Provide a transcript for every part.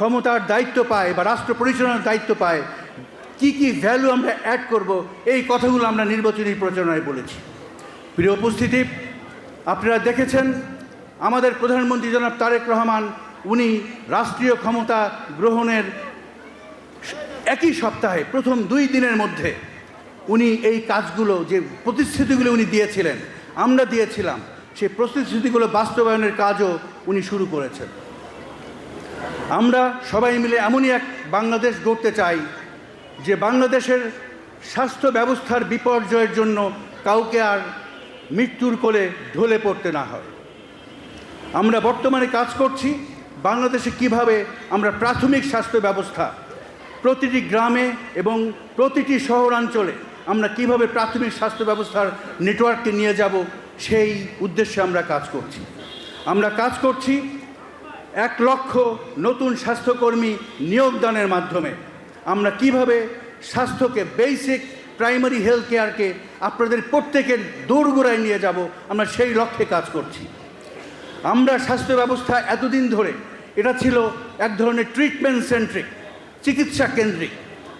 ক্ষমতার দায়িত্ব পায় বা রাষ্ট্র পরিচালনার দায়িত্ব পায়, কি কি ভ্যালু আমরা অ্যাড করব, এই কথাগুলো আমরা নির্বাচনী প্রচারণায় বলেছি। প্রিয় উপস্থিতি, আপনারা দেখেছেন আমাদের প্রধানমন্ত্রী জনাব তারেক রহমান, উনি রাষ্ট্রীয় ক্ষমতা গ্রহণের একই সপ্তাহে প্রথম 2 দিনের মধ্যে উনি এই কাজগুলো, যে প্রতিশ্রুতিগুলো উনি দিয়েছিলেন, আমরা দিয়েছিলাম, সেই প্রতিশ্রুতিগুলো বাস্তবায়নের কাজও উনি শুরু করেছেন। আমরা সবাই মিলে এমনই এক বাংলাদেশ গড়তে চাই যে বাংলাদেশের স্বাস্থ্য ব্যবস্থার বিপর্যয়ের জন্য কাউকে আর মৃত্যুর কোলে ঢলে পড়তে না হয়। আমরা বর্তমানে কাজ করছি বাংলাদেশে কিভাবে আমরা প্রাথমিক স্বাস্থ্য ব্যবস্থা প্রতিটি গ্রামে এবং প্রতিটি শহরাঞ্চলে আমরা কিভাবে প্রাথমিক স্বাস্থ্য ব্যবস্থার নেটওয়ার্ককে নিয়ে যাব, সেই উদ্দেশ্যে আমরা কাজ করছি। আমরা কাজ করছি 1 লক্ষ নতুন স্বাস্থ্যকর্মী নিয়োগদানের মাধ্যমে আমরা কিভাবে স্বাস্থ্যকে, বেসিক প্রাইমারি হেলথ কেয়ারকে আপনাদের প্রত্যেকের দোরগোড়ায় নিয়ে যাব, আমরা সেই লক্ষ্যে কাজ করছি। আমরা স্বাস্থ্য ব্যবস্থা এতদিন ধরে এটা ছিল এক ধরনের ট্রিটমেন্ট সেন্ট্রিক, চিকিৎসা কেন্দ্রিক।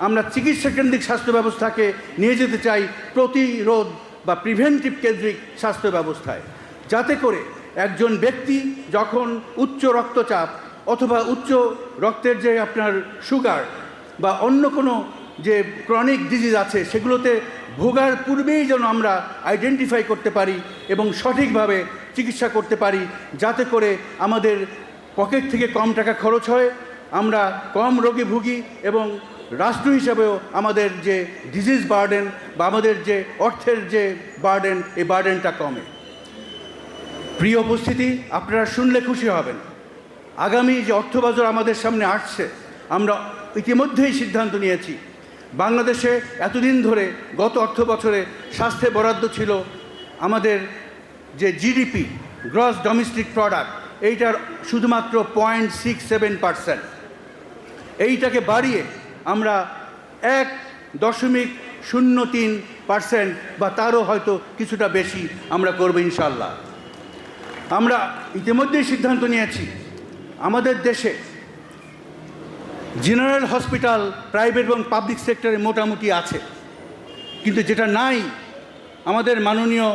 আমরা চিকিৎসা কেন্দ্রিক স্বাস্থ্য ব্যবস্থাকে নিয়ে যেতে চাই প্রতিরোধ বা প্রিভেন্টিভ কেন্দ্রিক স্বাস্থ্য ব্যবস্থায়, যাতে করে একজন ব্যক্তি যখন উচ্চ রক্তচাপ অথবা উচ্চ রক্তের যে আপনার সুগার বা অন্য কোনো যে ক্রনিক ডিজিজ আছে, সেগুলোতে ভোগার পূর্বেই যেন আমরা আইডেন্টিফাই করতে পারি এবং সঠিকভাবে চিকিৎসা করতে পারি, যাতে করে আমাদের পকেট থেকে কম টাকা খরচ হয়, আমরা কম রোগে ভুগি এবং রাষ্ট্র হিসাবেও আমাদের যে ডিজিজ বার্ডেন বা আমাদের যে অর্থের যে বার্ডেন, এই বার্ডেনটা কমে। প্রিয় উপস্থিতি, আপনারা শুনলে খুশি হবেন, আগামী যে অর্থ বছর আমাদের সামনে আসছে, আমরা ইতিমধ্যেই সিদ্ধান্ত নিয়েছি বাংলাদেশে এতদিন ধরে গত অর্থ বছরে স্বাস্থ্যে বরাদ্দ ছিল আমাদের যে জিডিপি, গ্রস ডোমেস্টিক প্রোডাক্ট, এইটার শুধুমাত্র 0.67%। এইটাকে বাড়িয়ে আমরা 1.03% বা তারও হয়তো কিছুটা বেশি আমরা করব ইনশাল্লাহ। আমরা ইতিমধ্যেই সিদ্ধান্ত নিয়েছি আমাদের দেশে জেনারেল হসপিটাল প্রাইভেট এবং পাবলিক সেক্টরে মোটামুটি আছে, কিন্তু যেটা নাই, আমাদের মাননীয়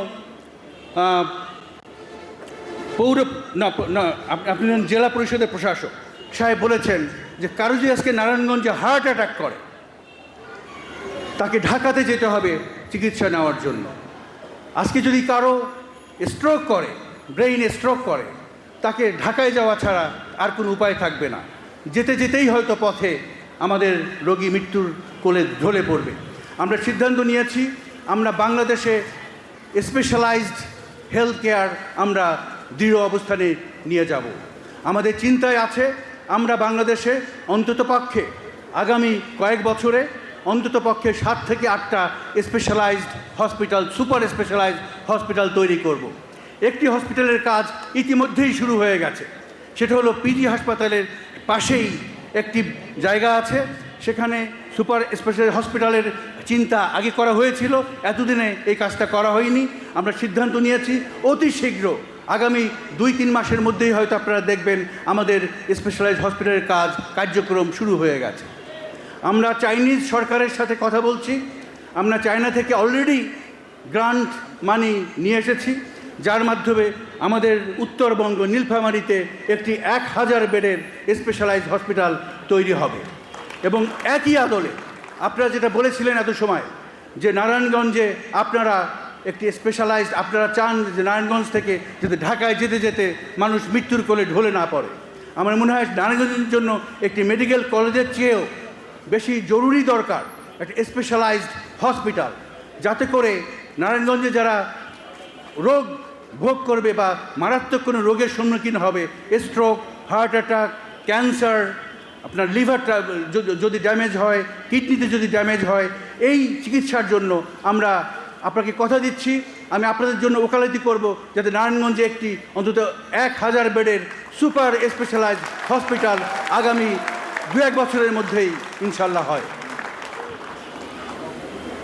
আপনার জেলা পরিষদের প্রশাসক সাহেব বলেছেন যে কারো যদি আজকে নারায়ণগঞ্জে হার্ট অ্যাটাক করে, তাকে ঢাকাতে যেতে হবে চিকিৎসা নেওয়ার জন্য। আজকে যদি কারো স্ট্রোক করে, ব্রেইন স্ট্রোক করে, তাকে ঢাকায় যাওয়া ছাড়া আর কোনো উপায় থাকবে না। যেতে যেতেই হয়তো পথে আমাদের রোগী মৃত্যুর কোলে ঢলে পড়বে। আমরা সিদ্ধান্ত নিয়েছি আমরা বাংলাদেশে স্পেশালাইজড হেলথ কেয়ার আমরা দৃঢ় অবস্থানে নিয়ে যাব। আমাদের চিন্তায় আছে আমরা বাংলাদেশে অন্ততপক্ষে আগামী কয়েক বছরে অন্ততপক্ষে 7 থেকে 8টা specialized hospital, super specialized hospital তৈরি করব। একটি হসপিটালের কাজ ইতিমধ্যেই শুরু হয়ে গেছে, সেটা হলো পিজি হাসপাতালের পাশেই একটি জায়গা আছে, সেখানে সুপার স্পেশাল হসপিটালের চিন্তা আগে করা হয়েছিল, এতদিনে এই কাজটা করা হয়নি। আমরা সিদ্ধান্ত নিয়েছি অতি শীঘ্র আগামী 2-3 মাসের মধ্যেই হয়তো আপনারা দেখবেন আমাদের স্পেশালাইজড হসপিটালের কার্যক্রম শুরু হয়ে গেছে। আমরা চাইনিজ সরকারের সাথে কথা বলছি, আমরা চায়না থেকে অলরেডি গ্রান্ট মানি নিয়ে এসেছি, যার মাধ্যমে আমাদের উত্তরবঙ্গ নীলফামারীতে একটি 1000 বেডের স্পেশালাইজড হসপিটাল তৈরি হবে। এবং একই আদলে আপনারা যেটা বলেছিলেন এত সময় যে নারায়ণগঞ্জে আপনারা একটি স্পেশালাইজড, আপনারা চান যে নারায়ণগঞ্জ থেকে যাতে ঢাকায় যেতে যেতে মানুষ মৃত্যুর কোলে ঢলে না পড়ে। আমার মনে হয় নারায়ণগঞ্জের জন্য একটি মেডিকেল কলেজের চেয়েও বেশি জরুরি দরকার একটা স্পেশালাইজড হসপিটাল, যাতে করে নারায়ণগঞ্জে যারা রোগ ভোগ করবে বা মারাত্মক কোনো রোগের সম্মুখীন হবে, স্ট্রোক, হার্ট অ্যাটাক, ক্যান্সার, আপনার লিভারটা যদি ড্যামেজ হয়, কিডনিতে যদি ড্যামেজ হয়, এই চিকিৎসার জন্য আমরা আপনাকে কথা দিচ্ছি, আমি আপনাদের জন্য ওকালতি করব যাতে নারায়ণগঞ্জে একটি অন্তত 1000 বেডের সুপার স্পেশালাইজড হসপিটাল আগামী 2-1 বছরের মধ্যেই ইনশাল্লাহ হয়।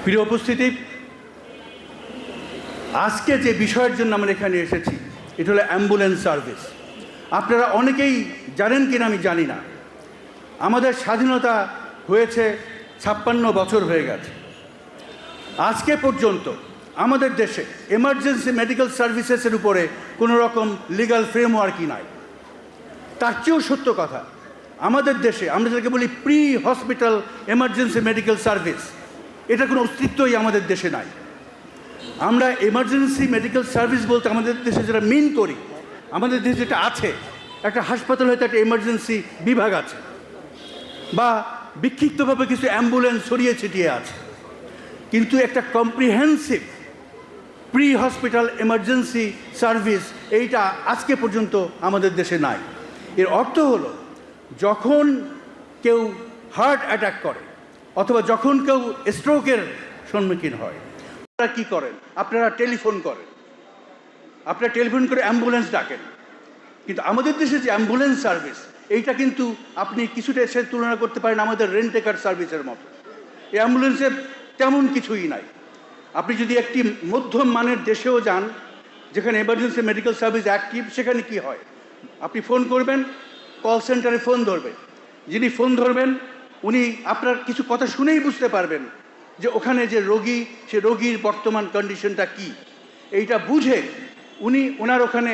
প্রিয় উপস্থিতি, আজকে যে বিষয়ের জন্য আমরা এখানে এসেছি এটা হলো অ্যাম্বুলেন্স সার্ভিস। আপনারা অনেকেই জানেন কিনা আমি জানি না, আমাদের স্বাধীনতা হয়েছে 56 বছর হয়ে গেছে। আজকে পর্যন্ত আমাদের দেশে এমার্জেন্সি মেডিকেল সার্ভিসেসের উপরে কোনো রকম লিগ্যাল ফ্রেমওয়ার্কই নাই। তার চেয়েও সত্য কথা, আমাদের দেশে আমরা যেটাকে বলি pre hospital emergency medical service, এটা কোনো অস্তিত্বই আমাদের দেশে নাই। আমরা এমার্জেন্সি মেডিকেল সার্ভিস বলতে আমাদের দেশে যেটা মিন করি, আমাদের দেশে যেটা আছে, একটা হাসপাতাল হয়তো একটা এমার্জেন্সি বিভাগ আছে, বা বিক্ষিপ্তভাবে কিছু অ্যাম্বুলেন্স ছড়িয়ে ছিটিয়ে আছে, কিন্তু একটা comprehensive pre hospital emergency service এইটা আজকে পর্যন্ত আমাদের দেশে নাই। এর অর্থ হলো, যখন কেউ হার্ট অ্যাটাক করে অথবা যখন কেউ স্ট্রোকের সম্মুখীন হয়, আপনারা কী করেন? আপনারা টেলিফোন করেন, আপনারা টেলিফোন করে অ্যাম্বুলেন্স ডাকেন। কিন্তু আমাদের দেশে যে অ্যাম্বুলেন্স সার্ভিস, এইটা কিন্তু আপনি কিছুটা এসে তুলনা করতে পারেন আমাদের রেন্টেকার সার্ভিসের মতো। এই অ্যাম্বুলেন্সে তেমন কিছুই নাই। আপনি যদি একটি মধ্যম মানের দেশেও যান, যেখানে এমার্জেন্সি মেডিকেল সার্ভিস অ্যাক্টিভ, সেখানে কি হয়? আপনি ফোন করবেন, কল সেন্টারে ফোন ধরবে, যিনি ফোন ধরবেন উনি আপনার কিছু কথা শুনেই বুঝতে পারবেন যে ওখানে যে রোগী, সে রোগীর বর্তমান কন্ডিশনটা কি। এইটা বুঝে উনি ওনার ওখানে